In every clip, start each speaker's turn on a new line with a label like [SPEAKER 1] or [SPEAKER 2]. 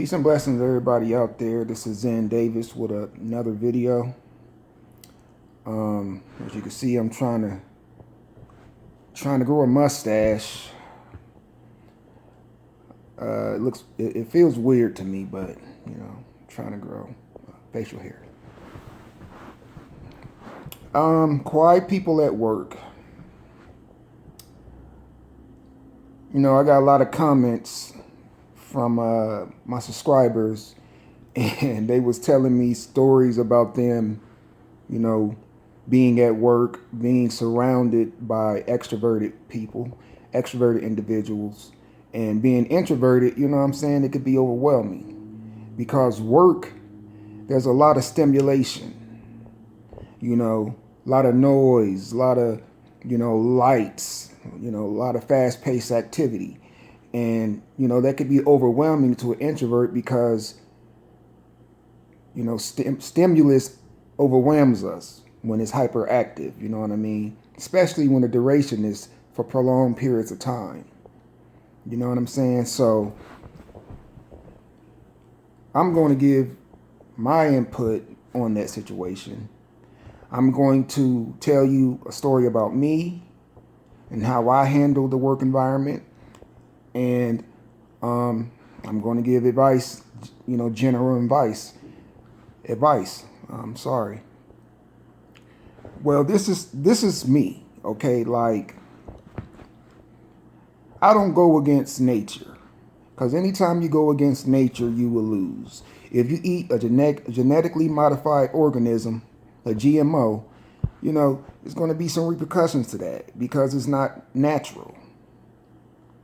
[SPEAKER 1] Peace and blessings to everybody out there. This is Zen Davis with another video. As you can see, I'm trying to grow a mustache. It feels weird to me, but trying to grow facial hair. Quiet people at work. I got a lot of comments from my subscribers, and they was telling me stories about them, being at work, being surrounded by extroverted people, extroverted individuals, and being introverted, it could be overwhelming because work, there's a lot of stimulation, a lot of noise, a lot of, lights, a lot of fast-paced activity. And, that could be overwhelming to an introvert because, stimulus overwhelms us when it's hyperactive, you know what I mean? Especially when the duration is for prolonged periods of time. You know what I'm saying? So I'm going to give my input on that situation. I'm going to tell you a story about me and how I handle the work environment. And I'm going to give advice, general advice. I'm sorry. Well, this is me, okay? Like, I don't go against nature, because anytime you go against nature, you will lose. If you eat a genetically modified organism, a GMO, there's going to be some repercussions to that because it's not natural.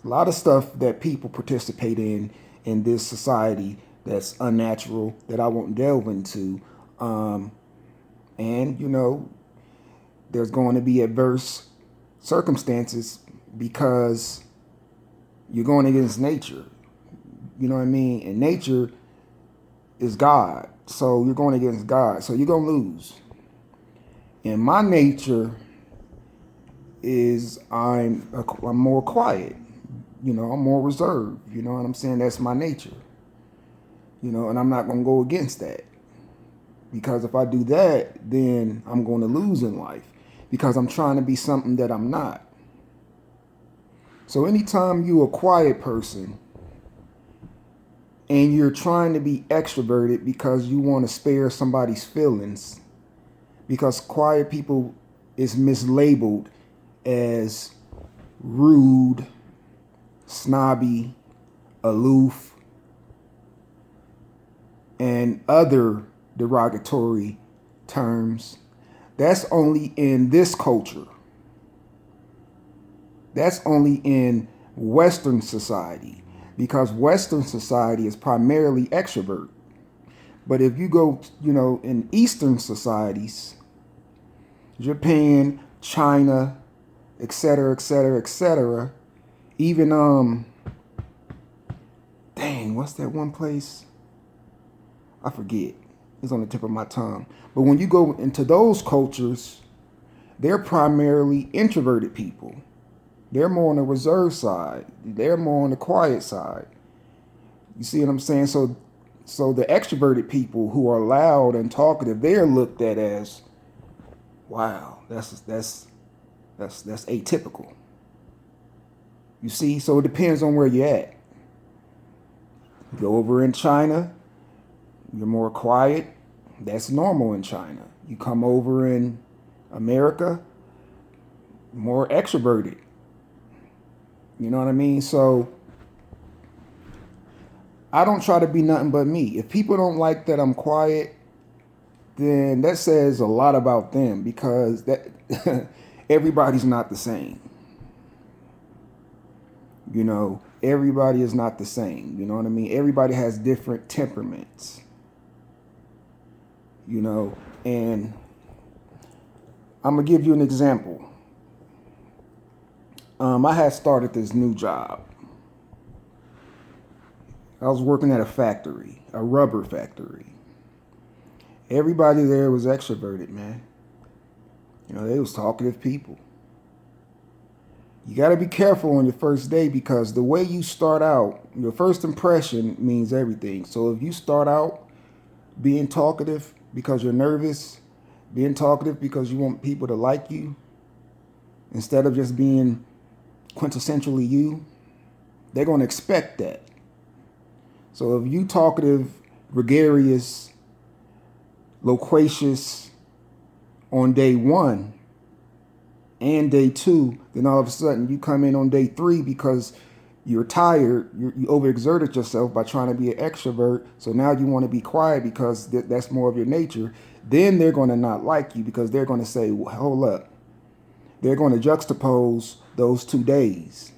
[SPEAKER 1] A lot of stuff that people participate in this society that's unnatural that I won't delve into. And, there's going to be adverse circumstances because you're going against nature. You know what I mean? And nature is God. So you're going against God. So you're going to lose. And my nature is I'm more quiet. I'm more reserved. You know what I'm saying? That's my nature. And I'm not going to go against that. Because if I do that, then I'm going to lose in life. Because I'm trying to be something that I'm not. So anytime you're a quiet person and you're trying to be extroverted because you want to spare somebody's feelings, because quiet people is mislabeled as rude, snobby, aloof, and other derogatory terms, that's only in this culture. That's only in Western society, because Western society is primarily extrovert. But if you go, in Eastern societies, Japan, China, etc., etc., etc., even, dang, what's that one place? I forget. It's on the tip of my tongue. But when you go into those cultures, they're primarily introverted people. They're more on the reserved side. They're more on the quiet side. You see what I'm saying? So the extroverted people who are loud and talkative, they're looked at as, wow, that's atypical. You see? So it depends on where you're at. You go over in China, you're more quiet. That's normal in China. You come over in America, more extroverted. You know what I mean? So I don't try to be nothing but me. If people don't like that I'm quiet, then that says a lot about them, because that everybody's not the same. Everybody is not the same. You know what I mean? Everybody has different temperaments. And I'm going to give you an example. I had started this new job. I was working at a factory, a rubber factory. Everybody there was extroverted, man. They was talkative people. You got to be careful on your first day because the way you start out, your first impression means everything. So if you start out being talkative because you're nervous, being talkative because you want people to like you, instead of just being quintessentially you, they're going to expect that. So if you talkative, gregarious, loquacious on day one and day two, then all of a sudden you come in on day three because you're tired, you overexerted yourself by trying to be an extrovert. So now you want to be quiet because that's more of your nature. Then they're going to not like you because they're going to say, well, hold up. They're going to juxtapose those 2 days.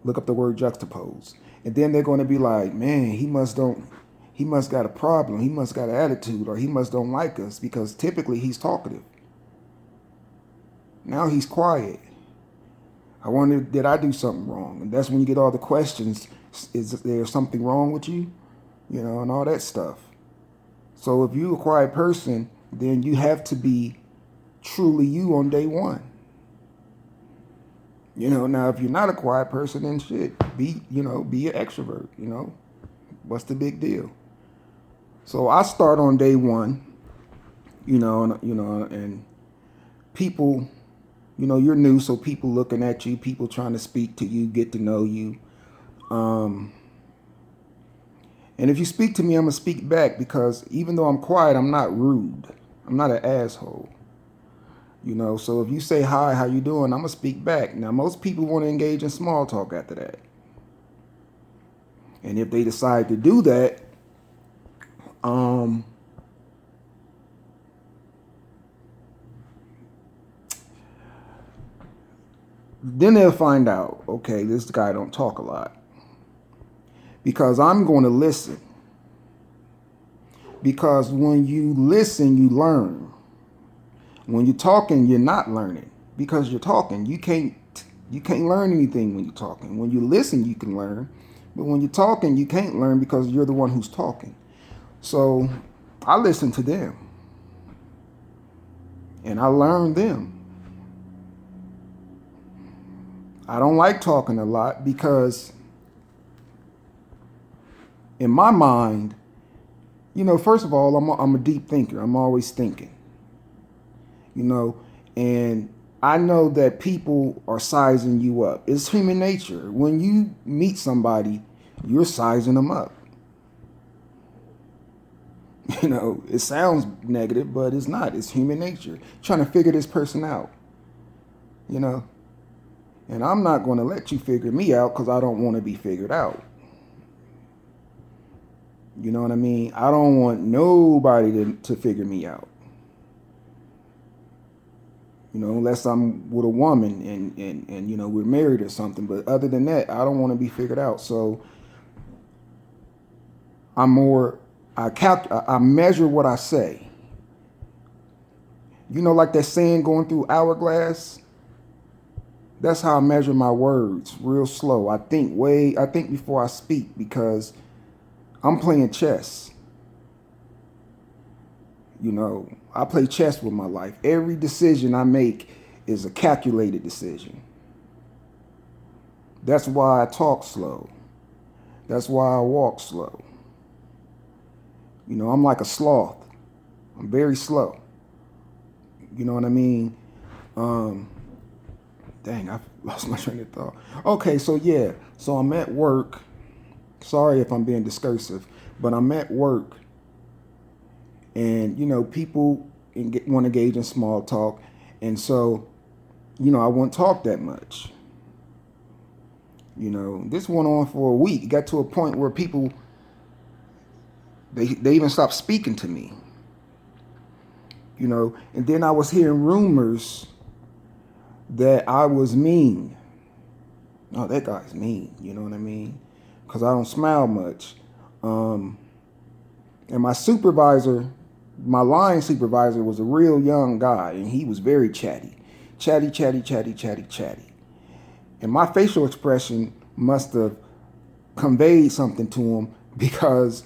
[SPEAKER 1] Look up the word juxtapose. And then they're going to be like, man, he must got a problem. He must got an attitude, or he must don't like us, because typically he's talkative. Now he's quiet. I wonder, did I do something wrong? And that's when you get all the questions. Is there something wrong with you? You know, and all that stuff. So if you're a quiet person, then you have to be truly you on day one. You know, now if you're not a quiet person, then shit, be an extrovert, What's the big deal? So I start on day one, and people, you're new, so people looking at you, people trying to speak to you, get to know you. And if you speak to me, I'm gonna speak back, because even though I'm quiet, I'm not rude. I'm not an asshole. So if you say hi, how you doing, I'm gonna speak back. Now most people want to engage in small talk after that. And if they decide to do that, then they'll find out, okay, this guy don't talk a lot. Because I'm going to listen. Because when you listen, you learn. When you're talking, you're not learning, because you're talking. You can't learn anything when you're talking. When you listen, you can learn. But when you're talking, you can't learn because you're the one who's talking. So I listen to them. And I learn them. I don't like talking a lot because in my mind, first of all, I'm a deep thinker. I'm always thinking. And I know that people are sizing you up. It's human nature. When you meet somebody, you're sizing them up. It sounds negative, but it's not. It's human nature. Trying to figure this person out. And I'm not going to let you figure me out because I don't want to be figured out. You know what I mean? I don't want nobody to figure me out. Unless I'm with a woman and we're married or something. But other than that, I don't want to be figured out. So I measure what I say. Like that saying, going through hourglass. That's how I measure my words, real slow. I think before I speak, because I'm playing chess. I play chess with my life. Every decision I make is a calculated decision. That's why I talk slow. That's why I walk slow. I'm like a sloth. I'm very slow. You know what I mean? Dang, I lost my train of thought. Okay, so yeah. So I'm at work. Sorry if I'm being discursive, but I'm at work. And, people want to engage in small talk. And so, I won't talk that much. This went on for a week. It got to a point where people, they even stopped speaking to me. And then I was hearing rumors that I was mean. Oh, that guy's mean. You know what I mean? Because I don't smile much. And my supervisor, my line supervisor, was a real young guy, and he was very chatty. Chatty. And my facial expression must have conveyed something to him, because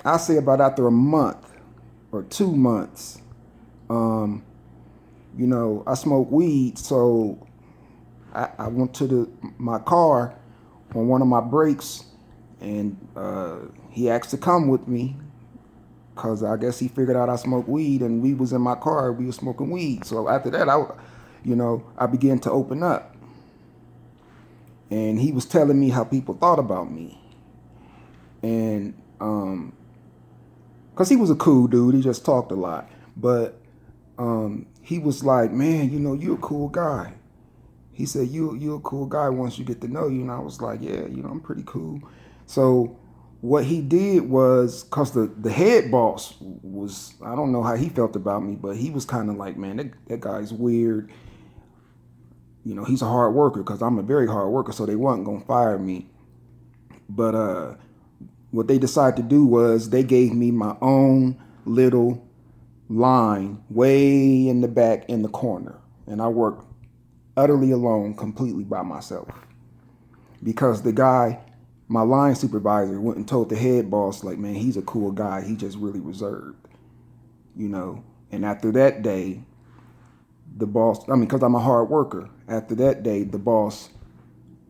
[SPEAKER 1] I say about after a month or 2 months, I smoke weed, so I went to my car on one of my breaks, and he asked to come with me because I guess he figured out I smoked weed, and we was in my car. We were smoking weed. So after that, I began to open up, and he was telling me how people thought about me, and because he was a cool dude, he just talked a lot, but he was like, man, you're a cool guy. He said, you're a cool guy once you get to know you. And I was like, yeah, I'm pretty cool. So what he did was, because the head boss was, I don't know how he felt about me, but he was kind of like, man, that guy's weird. He's a hard worker, because I'm a very hard worker, so they wasn't going to fire me. But what they decided to do was they gave me my own little line way in the back in the corner. And I worked utterly alone, completely by myself. Because the guy, my line supervisor, went and told the head boss, like, man, he's a cool guy. He just really reserved, And after that day, the boss, because I'm a hard worker. After that day, the boss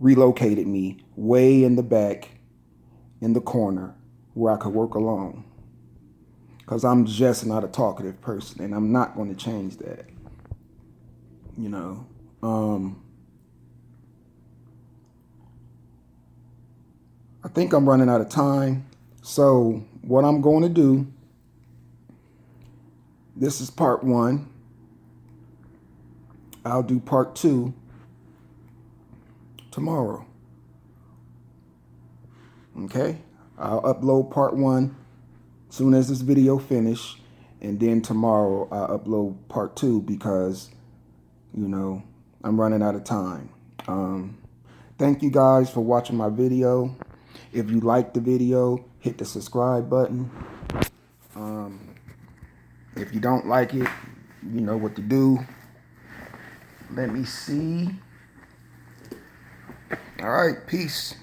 [SPEAKER 1] relocated me way in the back in the corner where I could work alone. Because I'm just not a talkative person, and I'm not going to change that. I think I'm running out of time. So what I'm going to do, this is part 1. I'll do part 2 tomorrow. Okay? I'll upload part 1 as soon as this video finish, and then tomorrow I'll upload part 2 because, I'm running out of time. Thank you guys for watching my video. If you liked the video, hit the subscribe button. If you don't like it, you know what to do. Let me see. All right, peace.